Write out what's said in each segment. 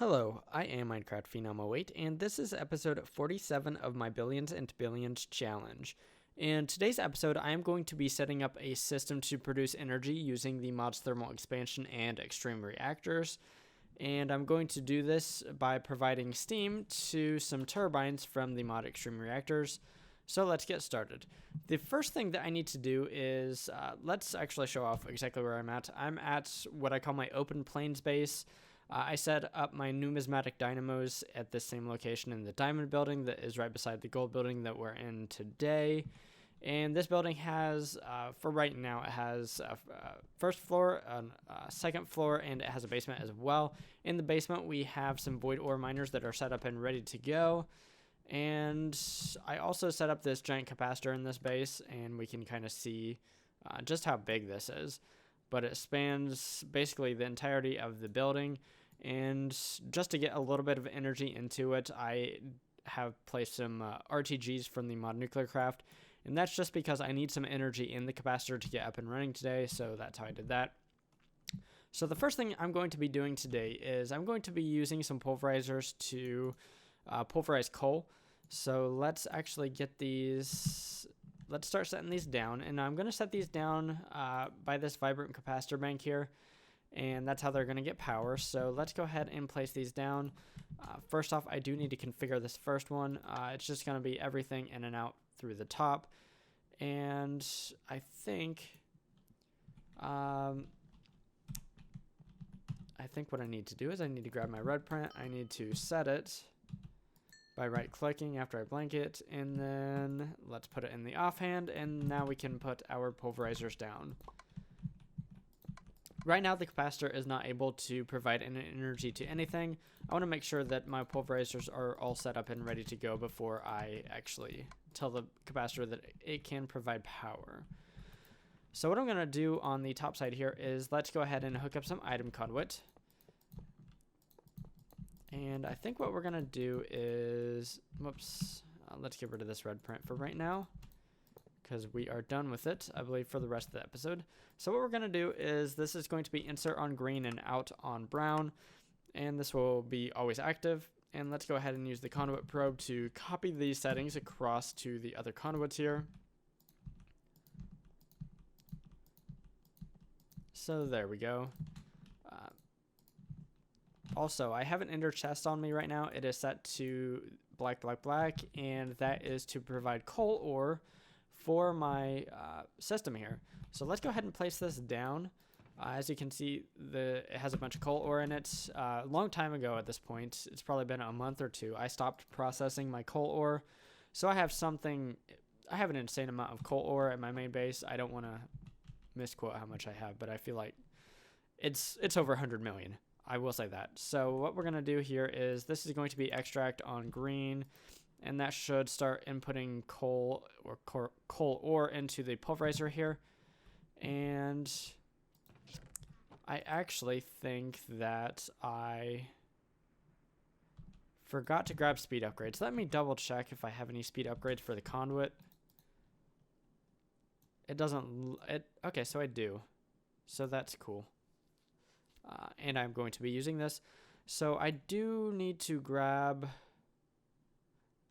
Hello, I am Minecraft Phenom 08, and this is episode 47 of my Billions and Billions challenge. In today's episode, I am going to be setting up a system to produce energy using the mods Thermal Expansion and Extreme Reactors, and I'm going to do this by providing steam to some turbines from the mod Extreme Reactors. So let's get started. The first thing that I need to do is, let's actually show off exactly where I'm at. I'm at what I call my open plains base. I set up my numismatic dynamos at the same location in the diamond building that is right beside the gold building that we're in today. And this building has, for right now, it has a first floor, a second floor, and it has a basement as well. In the basement, we have some void ore miners that are set up and ready to go. And I also set up this giant capacitor in this base, and we can kind of see just how big this is. But it spans basically the entirety of the building. And just to get a little bit of energy into it, I have placed some RTGs from the mod NuclearCraft. And that's just because I need some energy in the capacitor to get up and running today, so that's how I did that. So the first thing I'm going to be doing today is I'm going to be using some pulverizers to pulverize coal. So let's actually get these, let's start setting these down. And I'm going to set these down by this vibrant capacitor bank here. And that's how they're going to get power. So let's go ahead and place these down. First off, I do need to configure this first one. It's just going to be everything in and out through the top. And I think what I need to do is I need to grab my red print. I need to set it by right clicking after I blank it, and then let's put it in the offhand, and now we can put our pulverizers down. Right now the capacitor is not able to provide any energy to anything. I want to make sure that my pulverizers are all set up and ready to go before I actually tell the capacitor that it can provide power. So what I'm going to do on the top side here is let's go ahead and hook up some item conduit. And I think what we're going to do is, let's get rid of this red print for right now, because we are done with it, I believe, for the rest of the episode. So what we're going to do is this is going to be insert on green and out on brown, and this will be always active. And let's go ahead and use the conduit probe to copy these settings across to the other conduits here. So there we go. Also, I have an ender chest on me right now. It is set to black, black, black, and that is to provide coal ore for my system here. So let's go ahead and place this down. As you can see, it has a bunch of coal ore in it. A long time ago at this point, it's probably been a month or two, I stopped processing my coal ore. So I have an insane amount of coal ore at my main base. I don't want to misquote how much I have, but I feel like it's over 100 million. I will say that. So what we're going to do here is this is going to be extract on green, and that should start inputting coal ore into the pulverizer here. And I actually think that I forgot to grab speed upgrades. Let me double check if I have any speed upgrades for the conduit. It doesn't, okay, so I do. So that's cool. And I'm going to be using this. So I do need to grab,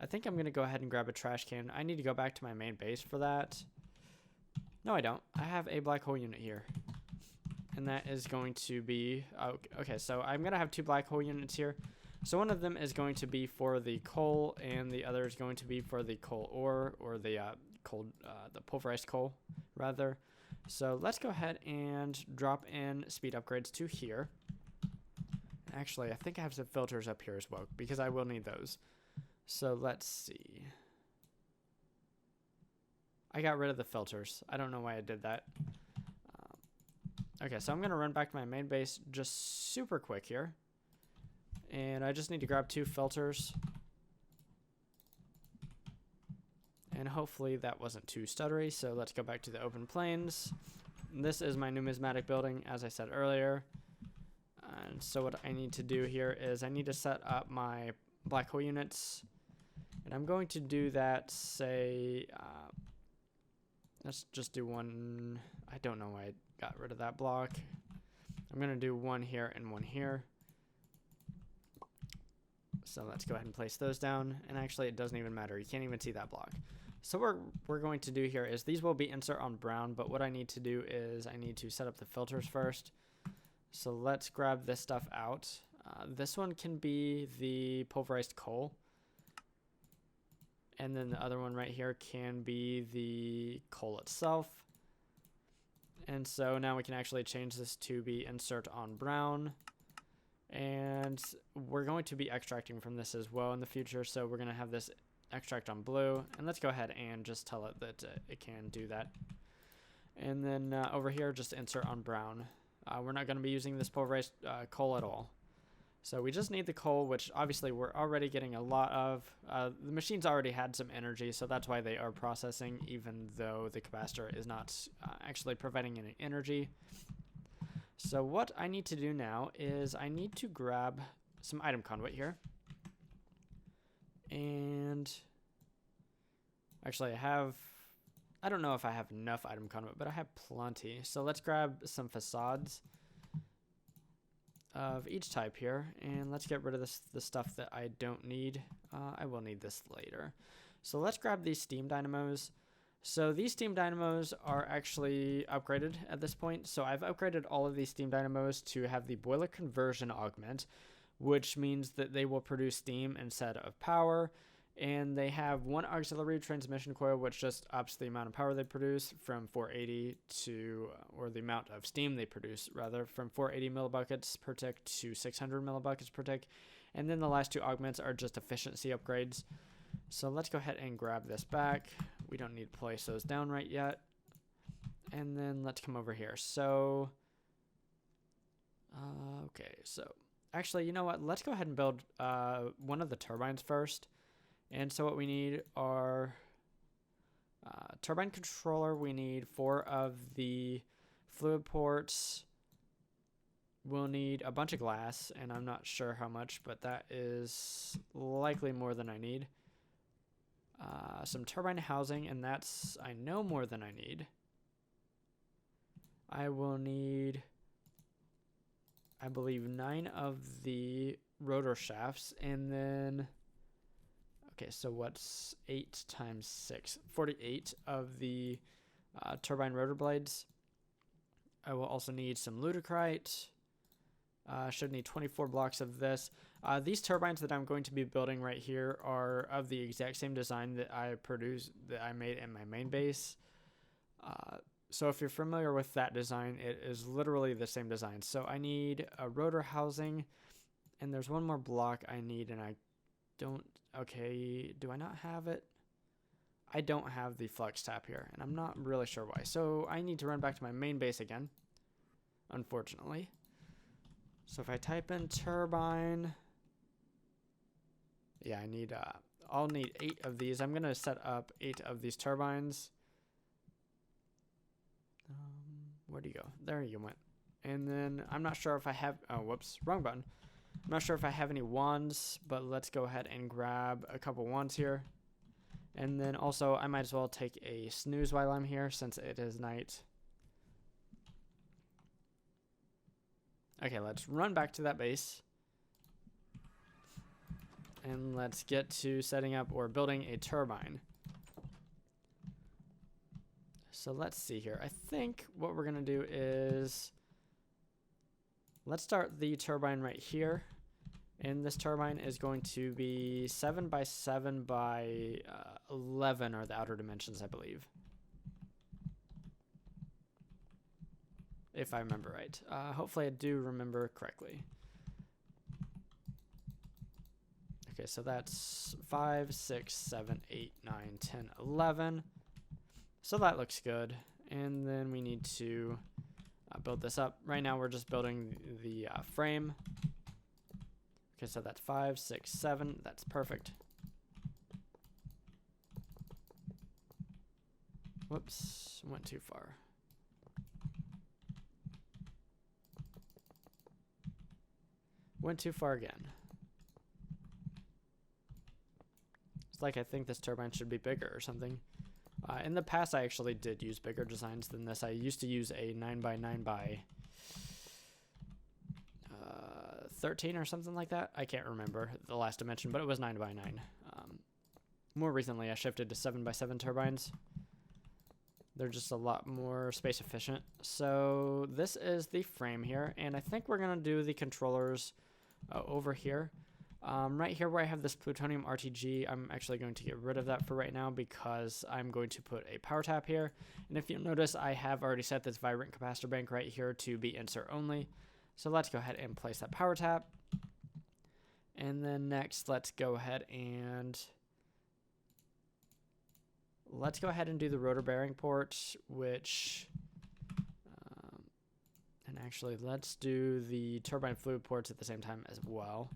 I think I'm going to go ahead and grab a trash can. I need to go back to my main base for that. No, I don't. I have a black hole unit here. And that is going to be, okay, so I'm going to have two black hole units here. So one of them is going to be for the coal, and the other is going to be for the coal ore, or the the pulverized coal, rather. So let's go ahead and drop in speed upgrades to here. Actually, I think I have some filters up here as well, because I will need those. So let's see. I got rid of the filters. I don't know why I did that. Okay, so I'm going to run back to my main base just super quick here. And I just need to grab two filters. And hopefully that wasn't too stuttery, so let's go back to the open plains. This is my numismatic building, as I said earlier. And so what I need to do here is I need to set up my black hole units. And I'm going to do that, say, let's just do one. I don't know why I got rid of that block. I'm going to do one here and one here. So let's go ahead and place those down. And actually, it doesn't even matter. You can't even see that block. So what we're going to do here is these will be insert on brown, but what I need to do is I need to set up the filters first. So let's grab this stuff out. This one can be the pulverized coal. And then the other one right here can be the coal itself. And so now we can actually change this to be insert on brown. And we're going to be extracting from this as well in the future. So we're going to have this extract on blue. And let's go ahead and just tell it that it can do that. And then over here, just insert on brown. We're not going to be using this pulverized coal at all. So we just need the coal, which obviously we're already getting a lot of. The machines already had some energy, so that's why they are processing, even though the capacitor is not actually providing any energy. So what I need to do now is I need to grab some item conduit here. And actually I don't know if I have enough item conduit, but I have plenty. So let's grab some facades of each type here, and let's get rid of the stuff that I don't need. I will need this later. So let's grab these steam dynamos. So these steam dynamos are actually upgraded at this point. So I've upgraded all of these steam dynamos to have the boiler conversion augment, which means that they will produce steam instead of power. And they have one auxiliary transmission coil, which just ups the amount of power they produce from 480 to, or the amount of steam they produce, rather, from 480 millibuckets per tick to 600 millibuckets per tick. And then the last two augments are just efficiency upgrades. So let's go ahead and grab this back. We don't need to place those down right yet. And then let's come over here. So, okay, so actually, you know what? Let's go ahead and build one of the turbines first. And so what we need are turbine controller. We need 4 of the fluid ports. We'll need a bunch of glass, and I'm not sure how much, but that is likely more than I need. Some turbine housing, and that's, I know, more than I need. I will need, I believe, 9 of the rotor shafts, and then... Okay, so what's 8 times 6? 48 of the turbine rotor blades. I will also need some lutecrite. Should need 24 blocks of this. These turbines that I'm going to be building right here are of the exact same design that I made in my main base. So if you're familiar with that design, it is literally the same design. So I need a rotor housing, and there's one more block I need, and I don't... Okay, do I not have it? I don't have the flux tap here, and I'm not really sure why. So I need to run back to my main base again, unfortunately. So if I type in turbine, yeah, I need, I'll need 8 of these. I'm going to set up 8 of these turbines. Where'd you go? There you went. And then I'm not sure if I have, oh, whoops, wrong button. I'm not sure if I have any wands, but let's go ahead and grab a couple wands here. And then also, I might as well take a snooze while I'm here, since it is night. Okay, let's run back to that base. And let's get to setting up or building a turbine. So let's see here. I think what we're going to do is... Let's start the turbine right here. And this turbine is going to be 7 by 7 by 11 are the outer dimensions, I believe. If I remember right. Hopefully I do remember correctly. Okay, so that's 5, 6, 7, 8, 9, 10, 11. So that looks good. And then we need to build this up. Right now we're just building the frame. Okay, so that's 5, 6, 7. That's perfect. Whoops, went too far. Went too far again. It's like I think this turbine should be bigger or something. In the past, I actually did use bigger designs than this. I used to use a 9 by 9 by 13 or something like that. I can't remember the last dimension, but it was 9 by 9. More recently, I shifted to 7 by 7 turbines. They're just a lot more space efficient. So this is the frame here, and I think we're going to do the controllers over here. Right here where I have this plutonium RTG, I'm actually going to get rid of that for right now because I'm going to put a power tap here. And if you'll notice, I have already set this vibrant capacitor bank right here to be insert only. So let's go ahead and place that power tap. And then next, let's go ahead and do the rotor bearing port, which, and actually let's do the turbine fluid ports at the same time as well.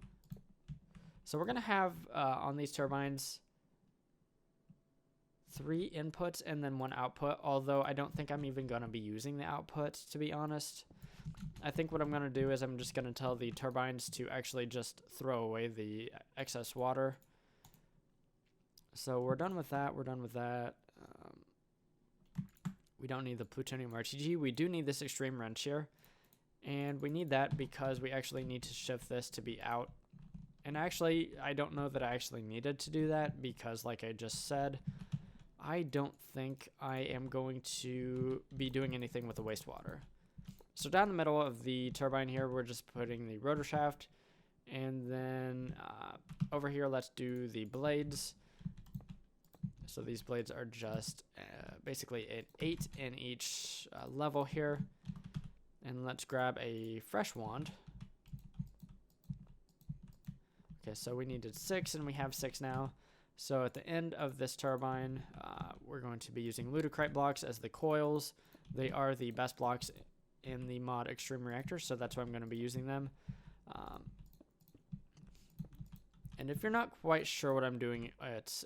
So we're going to have on these turbines 3 inputs and then 1 output, although I don't think I'm even going to be using the output, to be honest. I think what I'm going to do is I'm just going to tell the turbines to actually just throw away the excess water. So we're done with that. We're done with that. We don't need the plutonium RTG. We do need this extreme wrench here. And we need that because we actually need to shift this to be out. And actually, I don't know that I actually needed to do that because, like I just said, I don't think I am going to be doing anything with the wastewater. So down the middle of the turbine here, we're just putting the rotor shaft. And then over here, let's do the blades. So these blades are just basically an 8 in each level here. And let's grab a fresh wand. Okay, so we needed 6 and we have 6 now. So at the end of this turbine, we're going to be using ludicrite blocks as the coils. They are the best blocks in the mod Extreme Reactor, so that's why I'm going to be using them. And if you're not quite sure what I'm doing at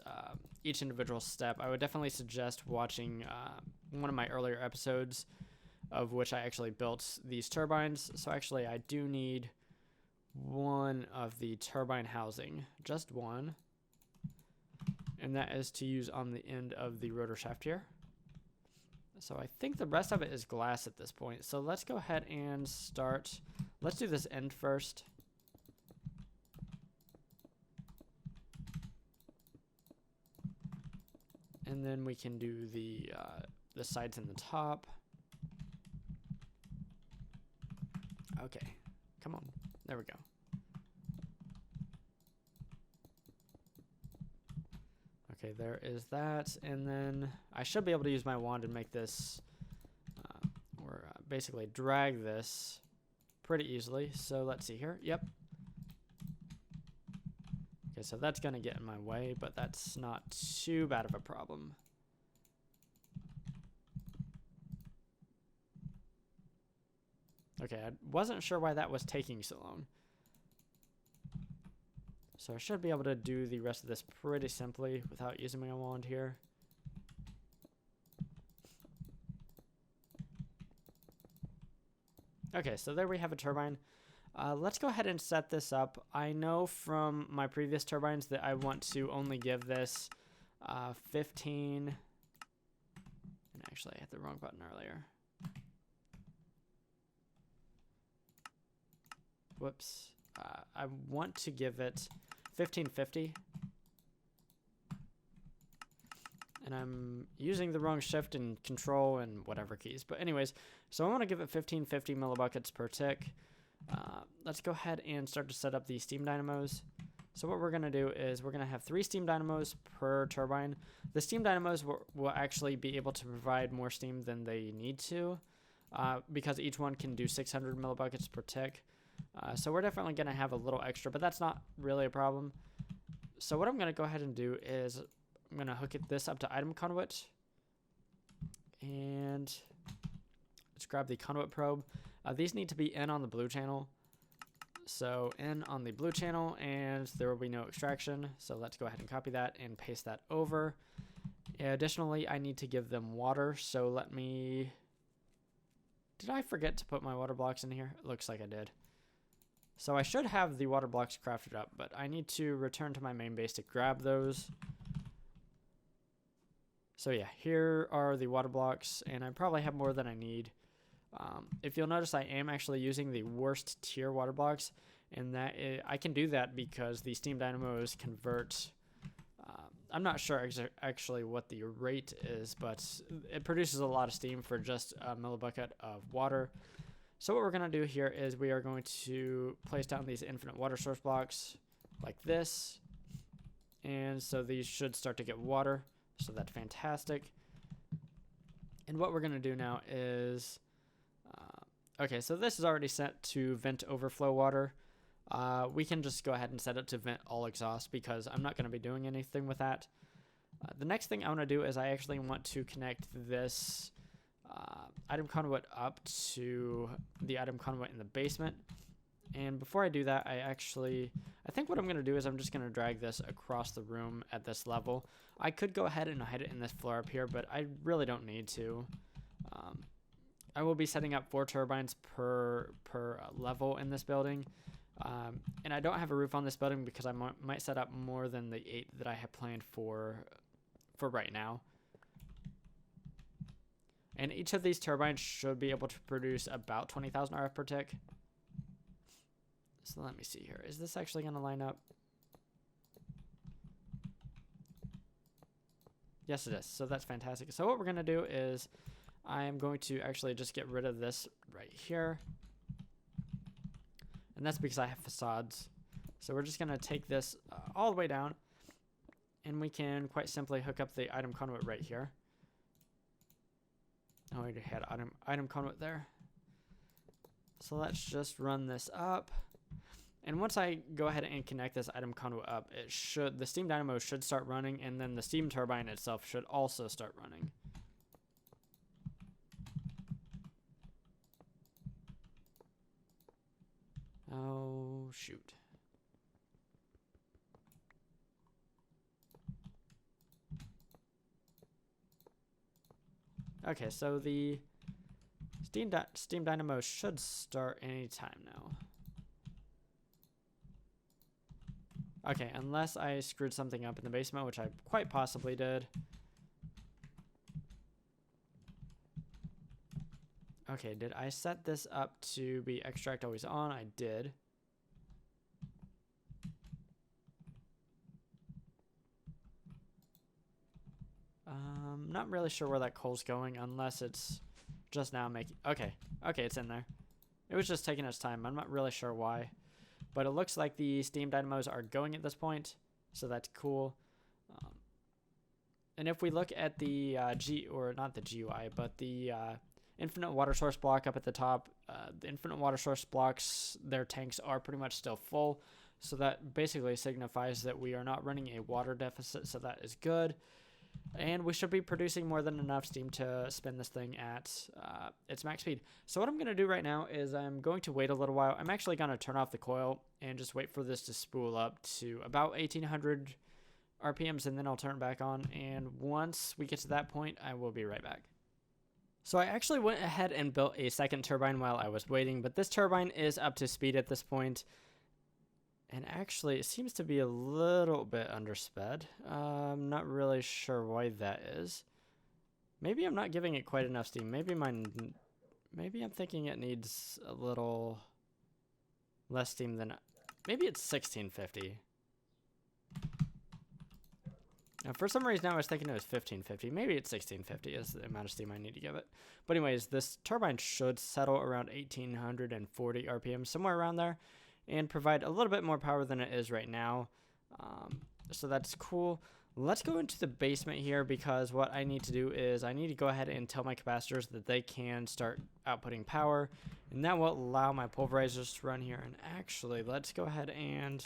each individual step, I would definitely suggest watching one of my earlier episodes of which I actually built these turbines. So actually I do need 1 of the turbine housing, just 1. And that is to use on the end of the rotor shaft here. So I think the rest of it is glass at this point. So let's go ahead and start. Let's do this end first. And then we can do the sides and the top. Okay, come on. There we go. Okay, there is that. And then I should be able to use my wand and make this, or basically drag this pretty easily. So let's see here. Yep. Okay, so that's going to get in my way, but that's not too bad of a problem. Okay, I wasn't sure why that was taking so long. So I should be able to do the rest of this pretty simply without using my wand here. Okay, so there we have a turbine. Let's go ahead and set this up. I know from my previous turbines that I want to only give this 15. And actually, I hit the wrong button earlier. Whoops. I want to give it 1550. And I'm using the wrong shift and control and whatever keys. But anyways, so I want to give it 1550 millibuckets per tick. Let's go ahead and start to set up the steam dynamos. So what we're going to do is we're going to have 3 steam dynamos per turbine. The steam dynamos will actually be able to provide more steam than they need to because each one can do 600 millibuckets per tick. So we're definitely going to have a little extra, but that's not really a problem. So what I'm going to go ahead and do is I'm going to hook this up to item conduit. And let's grab the conduit probe. These need to be in on the blue channel. So in on the blue channel, and there will be no extraction. So let's go ahead and copy that and paste that over. Additionally, I need to give them water. So let me... Did I forget to put my water blocks in here? It looks like I did. So I should have the water blocks crafted up, but I need to return to my main base to grab those. So yeah, here are the water blocks, and I probably have more than I need. If you'll notice, I am actually using the worst tier water blocks, and I can do that because the steam dynamos convert. I'm not sure actually what the rate is, but it produces a lot of steam for just a millibucket of water. So what we're going to do here is we are going to place down these infinite water source blocks like this. And so these should start to get water. So that's fantastic. And what we're going to do now is, okay, so this is already set to vent overflow water. We can just go ahead and set it to vent all exhaust because I'm not going to be doing anything with that. The next thing I want to do is I actually want to connect this item conduit up to the item conduit in the basement. And before I do that, I think what I'm going to do is I'm just going to drag this across the room at this level. I could go ahead and hide it in this floor up here, but I really don't need to. I will be setting up 4 turbines per level in this building. And I don't have a roof on this building because I might set up more than the 8 that I have planned for right now. And each of these turbines should be able to produce about 20,000 RF per tick. So let me see here. Is this actually going to line up? Yes, it is. So that's fantastic. So what we're going to do is I am going to actually just get rid of this right here. And that's because I have facades. So we're just going to take this all the way down. And we can quite simply hook up the item conduit right here. Oh, we had item conduit there. So let's just run this up. And once I go ahead and connect this item conduit up, the steam dynamo should start running, and then the steam turbine itself should also start running. Oh, shoot. Okay, so the steam dynamo should start anytime now. Okay, unless I screwed something up in the basement, which I quite possibly did. Okay, did I set this up to be extract always on? I did. Not really sure where that coal's going unless it's just now making... Okay, it's in there. It was just taking its time. I'm not really sure why. But it looks like the steam dynamos are going at this point, so that's cool. And if we look at the not the GUI, but the infinite water source block up at the top, the infinite water source blocks, their tanks are pretty much still full. So that basically signifies that we are not running a water deficit, so that is good. And we should be producing more than enough steam to spin this thing at its max speed. So what I'm going to do right now is I'm going to wait a little while. I'm actually going to turn off the coil and just wait for this to spool up to about 1800 RPMs, and then I'll turn it back on. And once we get to that point, I will be right back. So I actually went ahead and built a second turbine while I was waiting, but this turbine is up to speed at this point. And actually, it seems to be a little bit undersped. I'm not really sure why that is. Maybe I'm not giving it quite enough steam. Maybe I'm thinking it needs a little less steam than... Maybe it's 1650. Now, for some reason, I was thinking it was 1550. Maybe it's 1650 is the amount of steam I need to give it. But anyways, this turbine should settle around 1840 RPM, somewhere around there, and provide a little bit more power than it is right now. So that's cool. Let's go into the basement here, because what I need to do is I need to go ahead and tell my capacitors that they can start outputting power, and that will allow my pulverizers to run here. And actually, let's go ahead and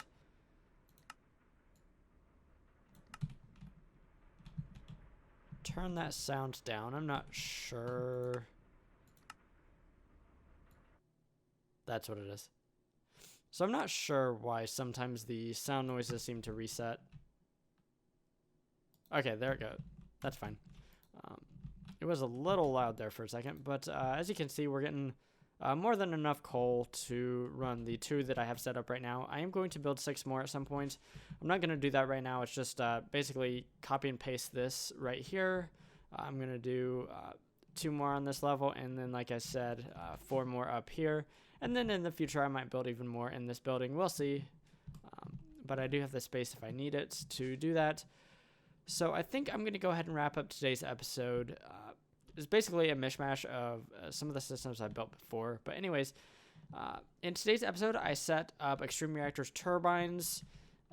turn that sound down. I'm not sure. That's what it is. So I'm not sure why sometimes the sound noises seem to reset. Okay, there it goes. That's fine. It was a little loud there for a second, but as you can see, we're getting more than enough coal to run the 2 that I have set up right now. I am going to build 6 more at some point. I'm not going to do that right now. It's just basically copy and paste this right here. I'm going to do 2 more on this level, and then, like I said, 4 more up here. And then in the future, I might build even more in this building. We'll see. But I do have the space if I need it to do that. So I think I'm going to go ahead and wrap up today's episode. It's basically a mishmash of some of the systems I built before. But anyways, in today's episode, I set up Extreme Reactors turbines,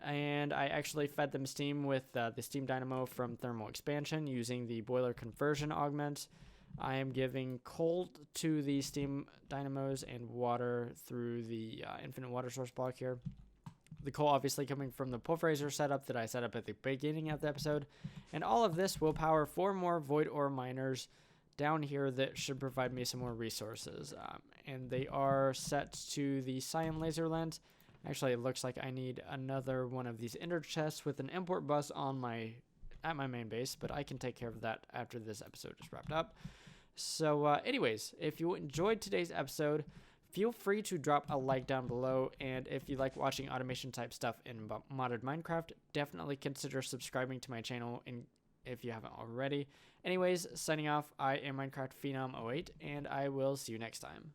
and I actually fed them steam with the steam dynamo from thermal expansion using the boiler conversion augment. I am giving coal to the steam dynamos and water through the infinite water source block here. The coal obviously coming from the pulverizer setup that I set up at the beginning of the episode. And all of this will power 4 more void ore miners down here that should provide me some more resources. And they are set to the Cyan laser lens. Actually, it looks like I need another one of these ender chests with an import bus at my main base, but I can take care of that after this episode is wrapped up. So anyways, if you enjoyed today's episode, feel free to drop a like down below, and if you like watching automation type stuff in modded Minecraft, definitely consider subscribing to my channel if you haven't already. Anyways, signing off, I am Minecraft Phenom 08, and I will see you next time.